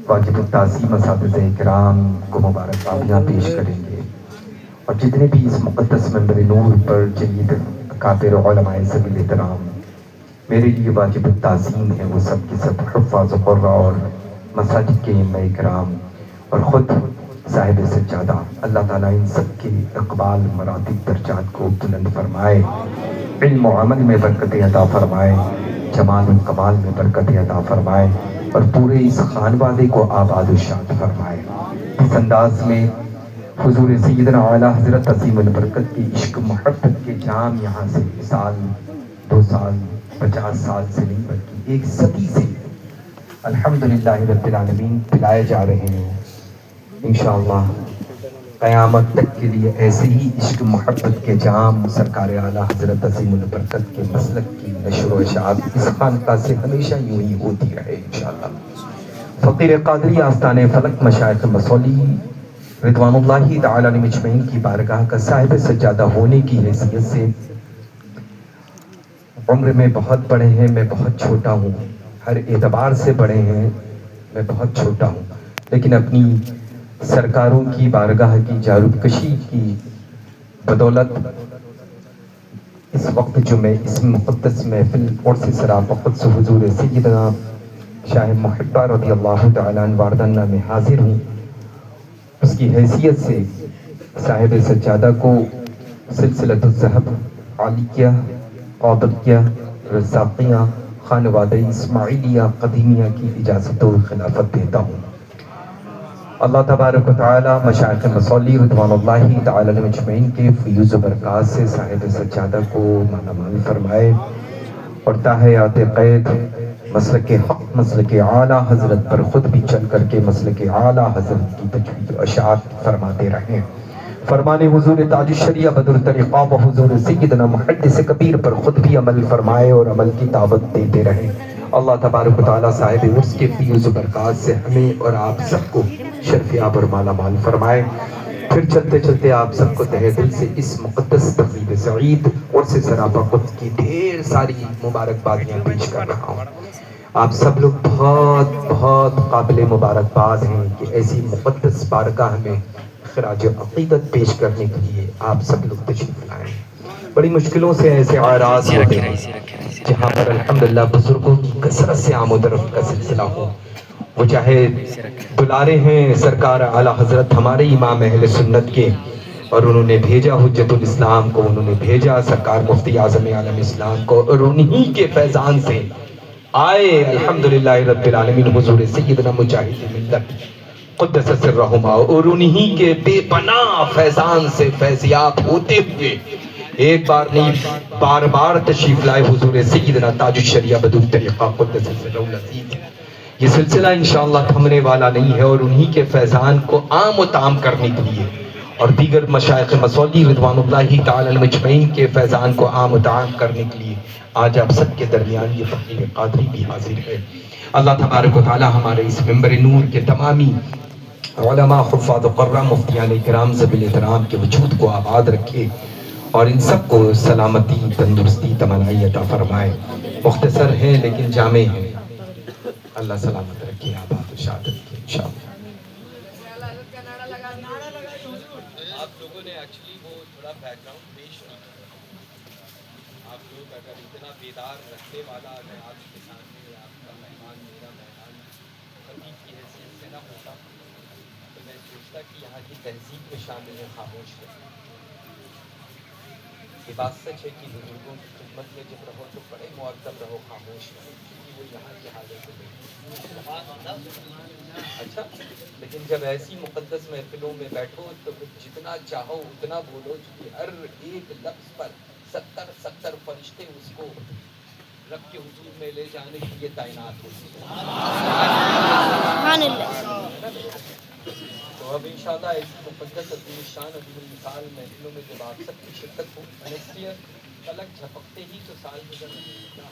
واجب التعظیم اساتذہ کرام کو مبارکبادیاں پیش کریں گے، اور جتنے بھی اس مقدس منبر نور پر جدید اکابر علماء ذوی احترام میرے لیے واجب التعظیم ہے، وہ سب کے سب حفاظ و قرہ اور مساجد کے ائمہ کرام اور خود صاحب سجادہ، اللہ تعالیٰ ان سب کے اقبال مراتب درجات کو بلند فرمائے، علم و عمل میں برکت عطا فرمائے، جمال و کمال میں برکت عطا فرمائے، اور پورے اس خانوادے کو آباد و شاد فرمائے۔ اس انداز میں حضور سیدنا اعلیٰ حضرت عظیم البرکت کی عشق محبت کے جام یہاں سے سال 2 سال 50 سال سے نہیں بلکہ 1 صدی سے الحمدللہ رب العالمین پلائے جا رہے ہیں۔ انشاءاللہ قیامت تک کے لیے ایسے ہی عشق محبت کے جام سرکار اعلیٰ حضرت عظیم البرکت کے مسلک کی نشر و اشاعت اس خانقاہ سے ہمیشہ یوں ہی ہوتی رہے انشاءاللہ۔ فقیر قادری آستان فلک مشائخ مصولی رضوان اللہ تعالی علیہ مجمعین کی بارگاہ کا صاحب سجادہ ہونے کی حیثیت سے عمر میں بہت بڑے ہیں، میں بہت چھوٹا ہوں، ہر اعتبار سے بڑے ہیں، میں بہت چھوٹا ہوں، لیکن اپنی سرکاروں کی بارگاہ کی جارب کشی کی بدولت اس وقت جو میں اس مقدس محفل عرس سرافقت سے حضور سیدنا شاہ محبہ رضی اللہ تعالیٰ عنہ واردانہ میں حاضر ہوں، اس کی حیثیت سے صاحب سجادہ کو سلسلۃ الذہب عالیہ قابلیہ رزاقیہ خانوادہ اسماعیلیہ قدیمیہ کی اجازت و خلافت دیتا ہوں۔ اللہ تبارک و تعالی مشائخ مصولی رضوان اللہ تعالی علیہ مجمعین کے فیوز و برکات سے صاحب سجادہ کو مالا مال فرمائے، اور تاحیات قید مسلک حق مسلک اعلیٰ حضرت پر خود بھی چل کر کے مسلک اعلیٰ حضرت کی تجوید و اشاعت فرماتے رہیں۔ فرمان حضور تاج الشریعہ بدر طریقہ و حضور سیدنا محدث کبیر پر خود بھی عمل فرمائے اور عمل کی دعوت دیتے رہیں۔ اللہ تبارک و تعالیٰ صاحب عرس کے فیوز و برکات سے ہمیں اور آپ سب کو شرفیاب اور مالا مال فرمائے۔ پھر چلتے چلتے آپ سب کو تہہ دل سے اس مقدس تقریب سعید عرس سرافقت کی ڈھیر ساری مبارکبادیاں پیش کر رہا ہوں۔ آپ سب لوگ بہت بہت قابل مبارکباد ہیں کہ ایسی مقدس بارگاہ میں خراج عقیدت پیش کرنے کے لیے آپ سب لوگ تشریف لائیں۔ بڑی مشکلوں سے ایسے آراز ہوتے ہیں جہاں پر الحمدللہ بزرگوں کی کثرت سے آمد و رفت کا سلسلہ ہو، وہ چاہے بلارے ہیں سرکار اعلیٰ حضرت ہمارے امام اہل سنت کے، اور انہوں نے بھیجا حجت الاسلام کو، انہوں نے بھیجا سرکار مفتی اعظم عالم اسلام کو، اور انہی کے فیضان سے آئے الحمدللہ رب العالمین حضور سیدنا مجاہد ملت قدس سرہما، اور انہی کے بے پناہ فیضان سے فیضیاب ہوتے ہوئے ایک بار نہیں بار بار تشریف لائے حضور سیدنا تاج الشریعہ بدر طریقہ قدس سرہ العزیز۔ یہ سلسلہ انشاءاللہ تھمنے والا نہیں ہے، اور انہی کے فیضان کو عام و تام کرنے کے لیے اور دیگر مشائخ مصولی رضوان اللہ تعالی علیہ مجمعین کے فیضان کو عام و تام کرنے کے لیے آج آپ سب کے درمیان یہ فقیر قادری بھی حاضر ہے۔ اللہ تبارک و تعالی ہمارے اس منبر نور کے تمامی علماء حفاظ و قرہ مفتیان کرام ذوی احترام کے وجود کو آباد رکھے، اور ان سب کو سلامتی تندرستی تمنائی عطا فرمائے۔ مختصر ہیں لیکن جامع ہیں، اللہ سلامت رکھے، آباد و شاد رکھے انشاءاللہ۔ آپ لوگوں نے ایکچولی وہ تھوڑا بیک گراؤنڈ پیش نہیں کیا۔ آپ لوگ اگر اتنا بیدار رکھنے والا اگر آپ کے سامنے آپ کا مہمان میرا مہمان خطیب کی حیثیت سے نہ ہوتا تو میں سوچتا کہ یہاں کی تہذیب میں شامل ہے خاموش ہے۔ یہ بات سچ ہے کہ بزرگوں کی خدمت میں جب رہو تو بڑے مؤدب رہو، خاموش رہو، کیونکہ وہ یہاں کی حالت ہے۔ اچھا، لیکن جب ایسی مقدس محفلوں میں بیٹھو تو پھر جتنا چاہو اتنا بولو، کیونکہ ہر ایک لفظ پر 70 فرشتے اس کو رب کے حضور میں لے جانے کے لیے تعینات ہوتے ہیں۔ تو اب انشاءاللہ ایسی مقدس عظیم الشان عظیم المثال محفلوں میں جب آپ سب کی شرکت ہو، پلک جھپکتے ہی تو سال گزر رہے ہیں۔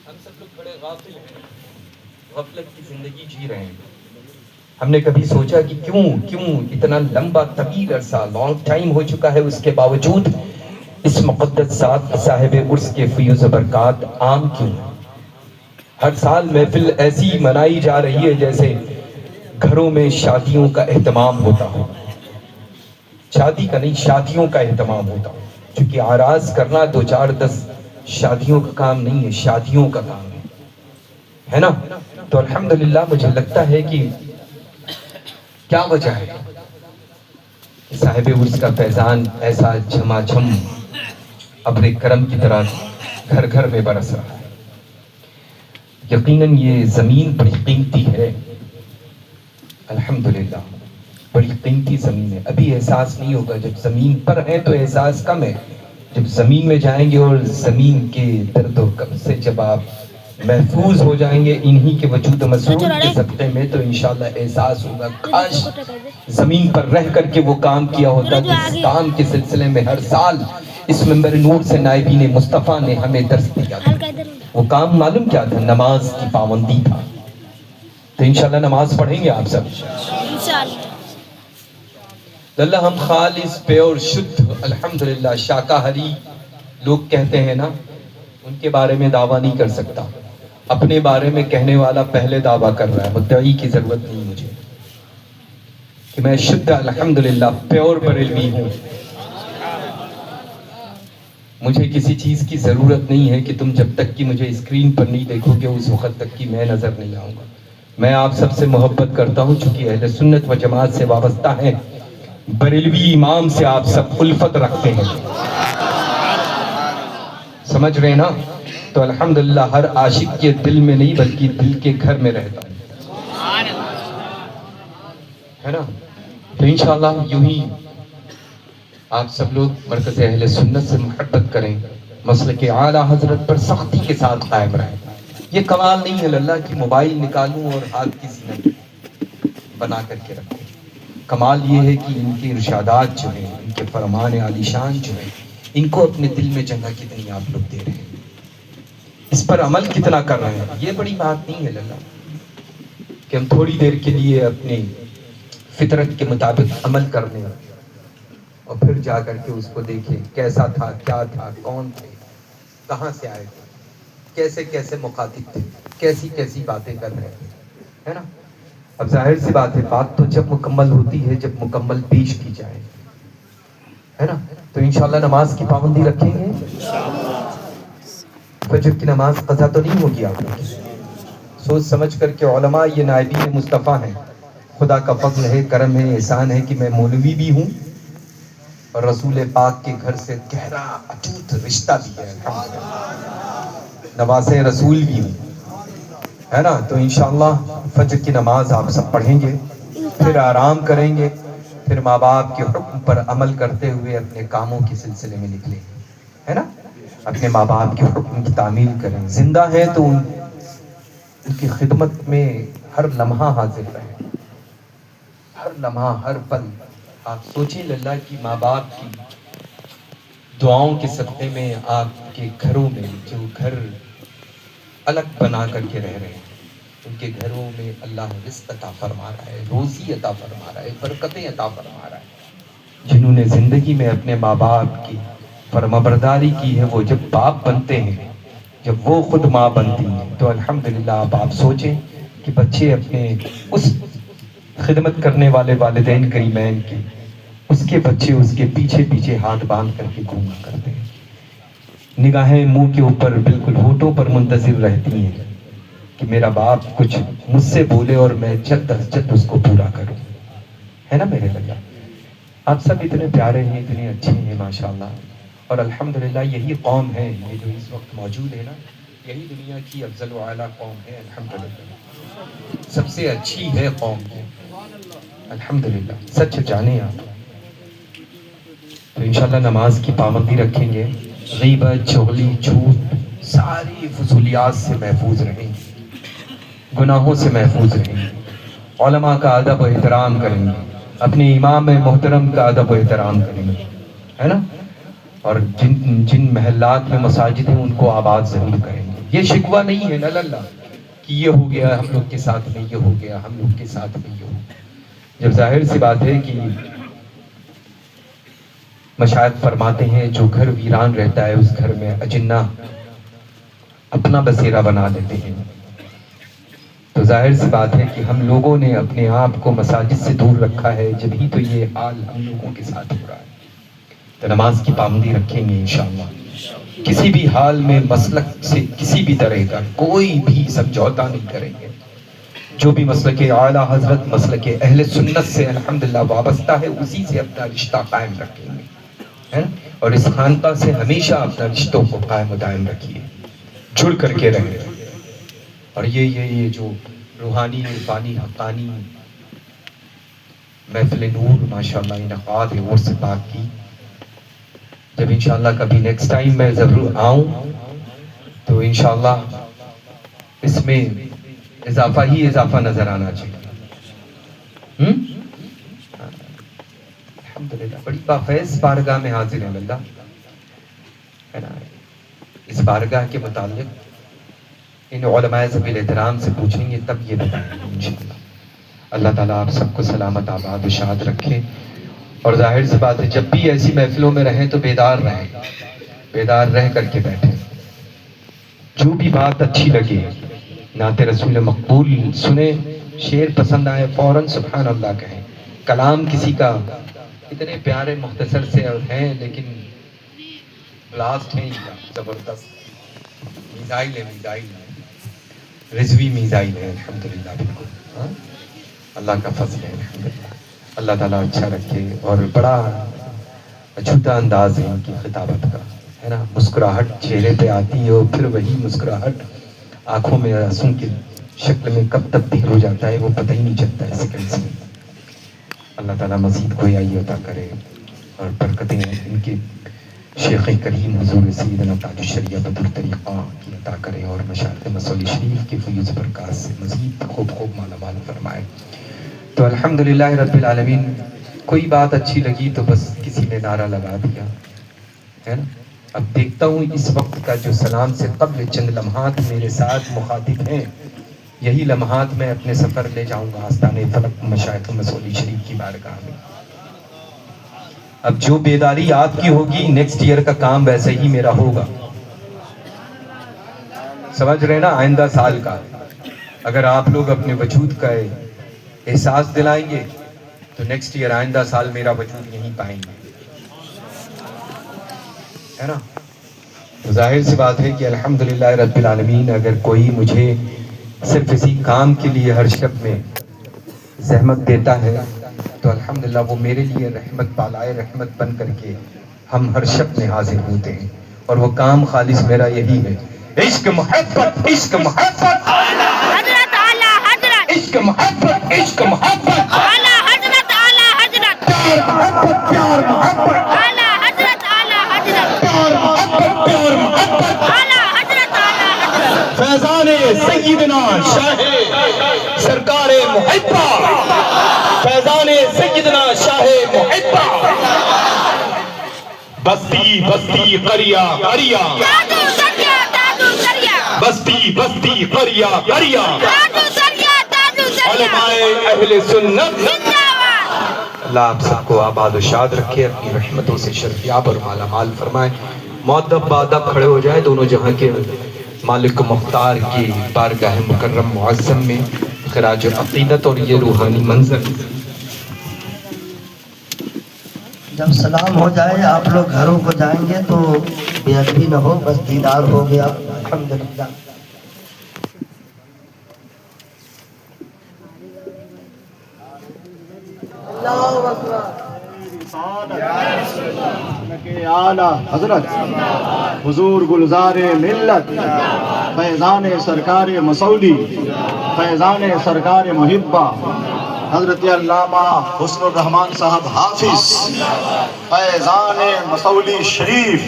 ہم سب لوگ بڑے غافل ہیں، غفلت کی زندگی جی رہے ہیں۔ ہم نے کبھی سوچا کہ کیوں اتنا لمبا طویل عرصہ لانگ ٹائم ہو چکا ہے، اس کے باوجود اس مقدس ذات صاحب عرس کے فیوز و برکات عام کیوں ہیں؟ ہر سال محفل ایسی منائی جا رہی ہے جیسے گھروں میں شادیوں کا اہتمام ہوتا ہو. شادی کا نہیں، شادیوں کا اہتمام ہوتا ہو. چونکہ آراز کرنا 2-4-10 شادیوں کا کام نہیں ہے، شادیوں کا کام ہے نا. تو الحمدللہ مجھے لگتا ہے کہ کیا وجہ ہے کہ صاحب عرس کا فیضان ایسا جھما جھم ابر کرم کی طرح گھر گھر میں برس رہا ہے. یقیناً یہ زمین بڑی قیمتی ہے، الحمدللہ بڑی قیمتی زمین ہے. ابھی احساس نہیں ہوگا، جب زمین پر ہیں تو احساس کم ہے. جب زمین میں جائیں گے اور زمین کے درد و غم سے جب آپ محفوظ ہو جائیں گے انہی کے وجود مسرور کے صدقے میں، تو انشاءاللہ احساس ہوگا کاش زمین پر رہ کر کے وہ کام کیا ہوتا جس کام کے سلسلے میں ہر سال اس منبر نور سے نائبین مصطفیٰ نے ہمیں درس دیا تھا. وہ کام معلوم کیا تھا؟ نماز کی پابندی تھا. تو انشاءاللہ نماز پڑھیں گے آپ سب اللہ. ہم خالص پیور شدھ الحمدللہ شاکاہری لوگ کہتے ہیں نا، ان کے بارے میں دعویٰ نہیں کر سکتا. اپنے بارے میں کہنے والا پہلے دعویٰ کر رہا ہے، مدعی کی ضرورت نہیں مجھے کہ میں شدھ الحمدللہ پیور بریلوی ہوں. مجھے کسی چیز کی ضرورت نہیں ہے کہ تم جب تک کہ مجھے اسکرین پر نہیں دیکھو گے اس وقت تک کہ میں نظر نہیں آؤں گا. میں آپ سب سے محبت کرتا ہوں چونکہ اہل سنت و جماعت سے وابستہ ہیں. بریلوی امام سے آپ سب الفت رکھتے ہیں، سمجھ رہے نا؟ تو الحمدللہ ہر عاشق کے دل میں نہیں بلکہ دل کے گھر میں رہتا ہے نا. تو انشاءاللہ یوں ہی آپ سب لوگ مرکز اہل سنت سے محبت کریں، مسلک اعلیٰ حضرت پر سختی کے ساتھ قائم رہیں. یہ کمال نہیں ہے اللہ کہ موبائل نکالوں اور ہاتھ کی سینہ بنا کر کے رکھوں. کمال یہ ہے کہ ان کے ارشادات جو ہیں، ان کے فرمان عالی شان جو ہیں، ان کو اپنے دل میں جگہ کتنی آپ لوگ دے رہے ہیں، اس پر عمل کتنا کر رہے ہیں. یہ بڑی بات نہیں ہے اللہ کہ ہم تھوڑی دیر کے لیے اپنی فطرت کے مطابق عمل کرنے اور پھر جا کر کے اس کو دیکھیں کیسا تھا، کیا تھا، کون تھے، کہاں سے آئے تھے، کیسے کیسے مخاطب تھے، کیسی کیسی باتیں کر رہے تھے، ہے نا. اب ظاہر سی بات ہے، بات تو جب مکمل ہوتی ہے جب مکمل پیش کی جائے، ہے نا. تو انشاءاللہ نماز کی پابندی رکھیں گے. فجر کی نماز قضا تو نہیں ہوگی آپ کی. سوچ سمجھ کر کے علماء یہ نائبین مصطفیٰ ہیں. خدا کا فضل ہے، کرم ہے، احسان ہے کہ میں مولوی بھی ہوں اور رسول پاک کے گھر سے گہرا اٹوٹ رشتہ بھی ہے، الحمدللہ نواسے رسول بھی ہوں، ہے نا. تو انشاءاللہ فجر کی نماز آپ سب پڑھیں گے، پھر آرام کریں گے، پھر ماں باپ کے حکم پر عمل کرتے ہوئے اپنے کاموں کے سلسلے میں نکلیں گے، ہے نا. اپنے ماں باپ کے حکم کی تعمیل کریں. زندہ ہے تو ان کی خدمت میں ہر لمحہ حاضر رہیں، ہر لمحہ، ہر پل. آپ سوچیں اللہ کی ماں باپ کی دعاؤں کے صدقے میں آپ کے گھروں میں جو گھر الگ بنا کر کے رہ رہے ہیں، ان کے گھروں میں اللہ رزق عطا فرما رہا ہے، روزی عطا فرما رہا ہے، برکتیں عطا فرما رہا ہے. جنہوں نے زندگی میں اپنے ماں باپ کی فرمانبرداری کی ہے، وہ جب باپ بنتے ہیں، جب وہ خود ماں بنتی ہیں، تو الحمدللہ آپ سوچیں کہ بچے اپنے اس خدمت کرنے والے والدین کریمین کی، اس کے بچے اس کے پیچھے پیچھے ہاتھ باندھ کر کے گھوما کرتے ہیں. نگاہیں منہ کے اوپر بالکل ہونٹوں پر منتظر رہتی ہیں کہ میرا باپ کچھ مجھ سے بولے اور میں جلد از جلد اس کو پورا کروں، ہے نا میرے لگا. آپ سب اتنے پیارے ہیں، اتنے اچھے ہیں ماشاءاللہ. اور الحمدللہ یہی قوم ہے، یہ جو اس وقت موجود ہے نا، یہی دنیا کی افضل و اعلیٰ قوم ہے. الحمدللہ سب سے اچھی ہے قوم کی، الحمدللہ. سچ جانیں آپ. تو انشاءاللہ نماز کی پابندی رکھیں گے، غیبت، چغلی، جھوٹ، ساری فضولیات سے محفوظ رہیں گے، گناہوں سے محفوظ رہیں گے، علماء کا ادب و احترام کریں گے، اپنے امام محترم کا ادب و احترام کریں گے، ہے نا. اور جن محلات میں مساجد ہیں ان کو آباد ضرور کریں گے. یہ شکوہ نہیں ہے نا اللہ کہ یہ ہو گیا ہم لوگ کے ساتھ میں، یہ ہو گیا ہم لوگ کے ساتھ میں، یہ ہو گیا. جب ظاہر سی بات ہے کہ مشائخ فرماتے ہیں جو گھر ویران رہتا ہے اس گھر میں اجنہ اپنا بسیرا بنا لیتے ہیں. تو ظاہر سی بات ہے کہ ہم لوگوں نے اپنے آپ کو مساجد سے دور رکھا ہے، جبھی تو یہ حال ہم لوگوں کے ساتھ ہو رہا ہے۔ تو نماز کی پابندی رکھیں گے انشاءاللہ، کسی بھی حال میں مسلک سے کسی بھی طرح کا کوئی بھی سمجھوتا نہیں کریں گے۔ جو بھی مسلک اعلیٰ حضرت مسلک اہل سنت سے الحمدللہ وابستہ ہے، اسی سے اپنا رشتہ قائم رکھیں گے، ہے نا؟ اور اس خانقاہ سے ہمیشہ اپنا رشتوں کو قائم و دائم رکھیے، جڑ کر کے رہیں۔ اور یہ جو روحانی عرفانی حقانی محفل نور ماشاءاللہ انعقاد ہے عرس پاک کی، جب انشاءاللہ کبھی نیکسٹ ٹائم میں ضرور آؤں تو انشاءاللہ اس میں اضافہ ہی اضافہ نظر آنا چاہیے۔ الحمدللہ بڑی بافیض بارگاہ میں حاضر ہیں اللہ، ہے نا؟ اس بارگاہ کے متعلق ان علماء ذوی احترام سے پوچھیں گے تب یہ بتائیں گے انشاءاللہ۔ اللہ تعالیٰ آپ سب کو سلامت آباد و شاد رکھے۔ اور ظاہر سی بات ہے جب بھی ایسی محفلوں میں رہیں تو بیدار رہیں، بیدار رہ کر کے بیٹھیں۔ جو بھی بات اچھی لگے، نعت رسول مقبول سنیں، شعر پسند آئے فوراً سبحان اللہ کہیں۔ کلام کسی کا اتنے پیارے مختصر سے ہیں لیکن بلاسٹ ہیں زبردست، میزائل ہے، میزائل ہے، رضوی میزائل ہے الحمدللہ بالکل۔ ہاں اللہ کا فضل ہے الحمدللہ۔ اللہ تعالیٰ اچھا رکھے۔ اور بڑا اچھوتا انداز ہے ان کی خطابت کا، ہے نا؟ مسکراہٹ چہرے پہ آتی ہے اور پھر وہی مسکراہٹ آنکھوں میں آنسوں کی شکل میں کب تبدیل ہو جاتا ہے وہ پتہ ہی نہیں چلتا ہے سیکنڈز میں۔ اللہ تعالیٰ مزید گویائی عطا کرے اور برکتیں ان کے شیخ کریم حضور سیدنا تاج الشریعہ بدر طریقہ کی عطا کرے اور مشاہد مسعود شریف کے فیض برکات سے مزید خوب مالا مال فرمائے۔ تو الحمدللہ رب العالمین، کوئی بات اچھی لگی تو بس کسی نے نعرہ لگا دیا، ہے نا؟ اب دیکھتا ہوں اس وقت کا جو سلام سے قبل چند لمحات میرے ساتھ مخاطب ہیں، یہی لمحات میں اپنے سفر لے جاؤں گا آستانِ فلک مشائخ مسعود شریف کی بارگاہ میں۔ اب جو بیداری آپ کی ہوگی نیکسٹ ایئر کا کام ویسے ہی میرا ہوگا، سمجھ رہے نا؟ آئندہ سال کا اگر آپ لوگ اپنے وجود کا احساس دلائیں گے تو نیکسٹ ایئر آئندہ سال میرا وجود یہیں پائیں گے، ہے نا؟ ظاہر سی بات ہے کہ الحمدللہ رب العالمین اگر کوئی مجھے صرف اسی کام کے لیے ہر شب میں زحمت دیتا ہے تو الحمدللہ وہ میرے لیے رحمت بالائے رحمت بن کر کے ہم ہر شب میں حاضر ہوتے ہیں، اور وہ کام خالص میرا یہی ہے۔ عشق محبت، عشق محبت، حضرت اعلی حضرت، عشق محبت، عشق محبت، اعلی حضرت، اعلی حضرت، پیار محبت، پیار محبت، اعلی حضرت، اعلی حضرت، پیار محبت، پیار محبت، اعلی حضرت، اعلی حضرت، فیضان سیدنا شاہ سرکار محبہ، فیضان سیدنا شاہ محبہ، بستی بستی قریہ قریہ، دادو دریا، دادو دریا، بستی بستی قریہ قریہ، دادو دریا، دادو دریا، علماء اہل سنت۔ زندہ باد۔ اللہ آپ سب کو آباد و شاد رکھے، اپنی رحمتوں سے شرفیاب اور مالا مال فرمائے۔ مؤدب بادب کھڑے ہو جائے دونوں جہاں کے مالک مختار کی بارگاہ مکرم معظم میں خراج عقیدت اور یہ روحانی منظر۔ جب سلام ہو جائے آپ لوگ گھروں کو جائیں گے تو بے ادبی نہ ہو، بس دیدار ہو گیا الحمدللہ۔ اعلیٰ حضرت حضور گلزار ملت فیضان سرکار مسعودی فیضان سرکار محبہ حضرت علامہ حسن الرحمان صاحب حافظ فیضان مسعودی شریف،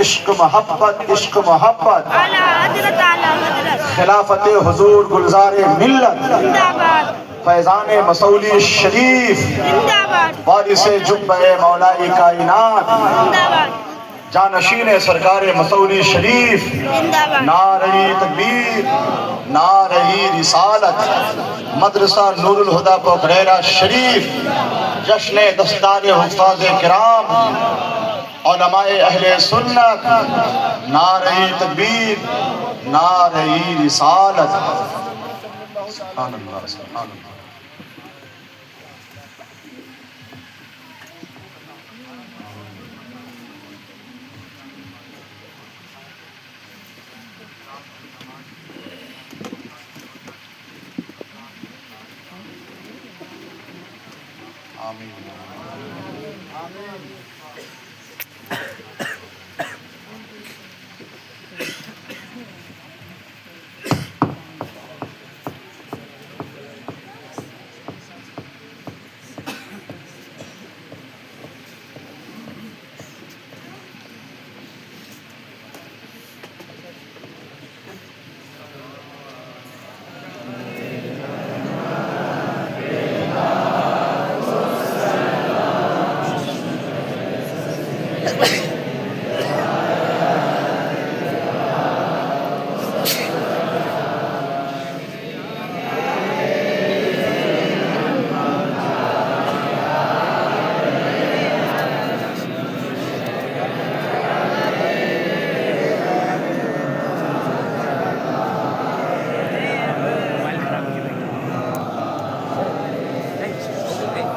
عشق محبت، عشق محبت، اعلی حضرت، اعلی حضرت، خلافت حضور گلزار ملت زندہ باد، فیضان مسعودی شریف، زندہ باد، وارث جبہ مولائی کائنات، زندہ باد، جانشین سرکار مسعودی شریف، زندہ باد، نعرہ تکبیر، نعرہ رسالت، مدرسہ نور الہدیٰ پوکھریرا شریف، جشن دستار حفاظ کرام، علماء اہل سنت، نعرہ تکبیر، نعرہ رسالت۔ سبحان اللہ سبحان اللہ. آمین.